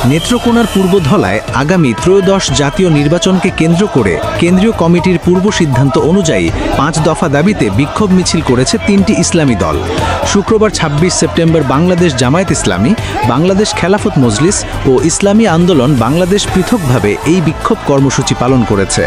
নেত্রকোনার পূর্বধলায় আগামী ত্রয়োদশ জাতীয় নির্বাচনকে কেন্দ্র করে কেন্দ্রীয় কমিটির পূর্ব সিদ্ধান্ত অনুযায়ী 5 দফা দাবিতে বিক্ষোভ মিছিল করেছে 3টি ইসলামী দল। শুক্রবার 26 সেপ্টেম্বর বাংলাদেশ জামায়াত ইসলামী, বাংলাদেশ খেলাফত মজলিস ও ইসলামী আন্দোলন বাংলাদেশ পৃথকভাবে এই বিক্ষোভ কর্মসূচি পালন করেছে।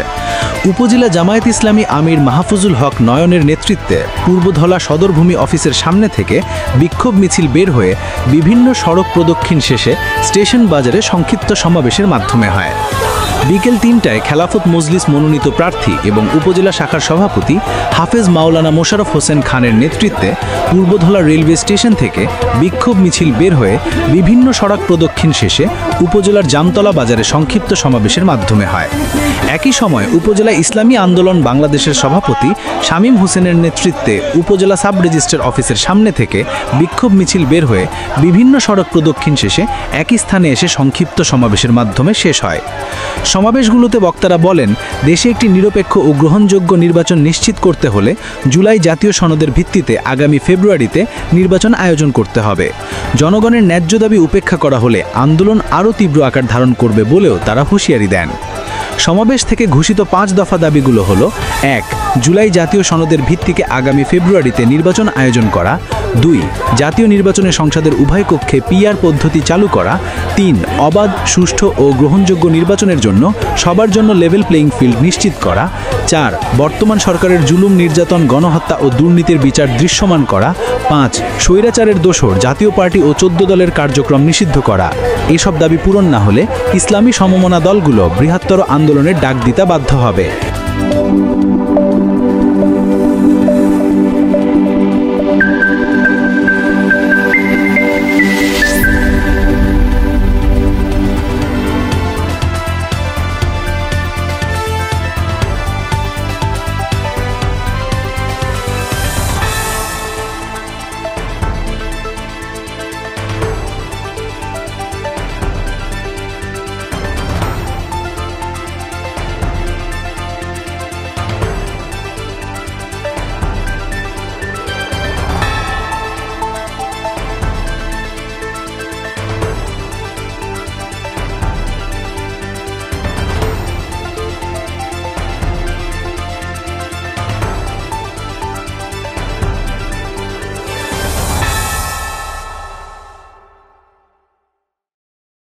উপজেলা জামায়াত ইসলামী আমির মাহফুজুল হক নয়নের নেতৃত্বে পূর্বধলা সদরভূমি অফিসের সামনে থেকে বিক্ষোভ মিছিল বের হয়ে বিভিন্ন সড়ক প্রদক্ষিণ শেষে স্টেশন বাজারে সংক্ষিপ্ত সমাবেশের মাধ্যমে হয়। বিকেল 3টায় খেলাফত মজলিস মনোনীত প্রার্থী এবং উপজেলা শাখার সভাপতি হাফেজ মাওলানা মোশাররফ হোসেন খানের নেতৃত্বে পূর্বধলা রেলওয়ে স্টেশন থেকে বিক্ষোভ মিছিল বের হয়ে বিভিন্ন সড়ক প্রদক্ষিণ শেষে উপজেলার জামতলা বাজারে সংক্ষিপ্ত সমাবেশের মাধ্যমে হয়। একই সময় উপজেলা ইসলামী আন্দোলন বাংলাদেশের সভাপতি শামীম হোসেনের নেতৃত্বে উপজেলা সাব রেজিস্ট্রার অফিসের সামনে থেকে বিক্ষোভ মিছিল বের হয়ে বিভিন্ন সড়ক প্রদক্ষিণ শেষে একই স্থানে এসে সংক্ষিপ্ত সমাবেশের মাধ্যমে শেষ হয়। সমাবেশগুলোতে বক্তারা বলেন, দেশে একটি নিরপেক্ষ ও গ্রহণযোগ্য নির্বাচন নিশ্চিত করতে হলে জুলাই জাতীয় সনদের ভিত্তিতে আগামী ফেব্রুয়ারিতে নির্বাচন আয়োজন করতে হবে। জনগণের ন্যায্য দাবি উপেক্ষা করা হলে আন্দোলন আরও তীব্র আকার ধারণ করবে বলেও তারা হুঁশিয়ারি দেন। সমাবেশ থেকে ঘোষিত 5 দফা দাবিগুলো হলো: 1. জুলাই জাতীয় সনদের ভিত্তিতে আগামী ফেব্রুয়ারিতে নির্বাচন আয়োজন করা। 2. জাতীয় নির্বাচনে সংসদের উভয় কক্ষে পিআর পদ্ধতি চালু করা। 3. অবাধ, সুষ্ঠু ও গ্রহণযোগ্য নির্বাচনের জন্য সবার জন্য লেভেল প্লেইং ফিল্ড নিশ্চিত করা। 4. বর্তমান সরকারের জুলুম, নির্যাতন, গণহত্যা ও দুর্নীতির বিচার দৃশ্যমান করা। 5. স্বৈরাচারের দোসর জাতীয় পার্টি ও 14 দলের কার্যক্রম নিষিদ্ধ করা। এসব দাবি পূরণ না হলে ইসলামী সমমনা দলগুলো বৃহত্তর আন্দোলনের ডাক দিতে বাধ্য হবে।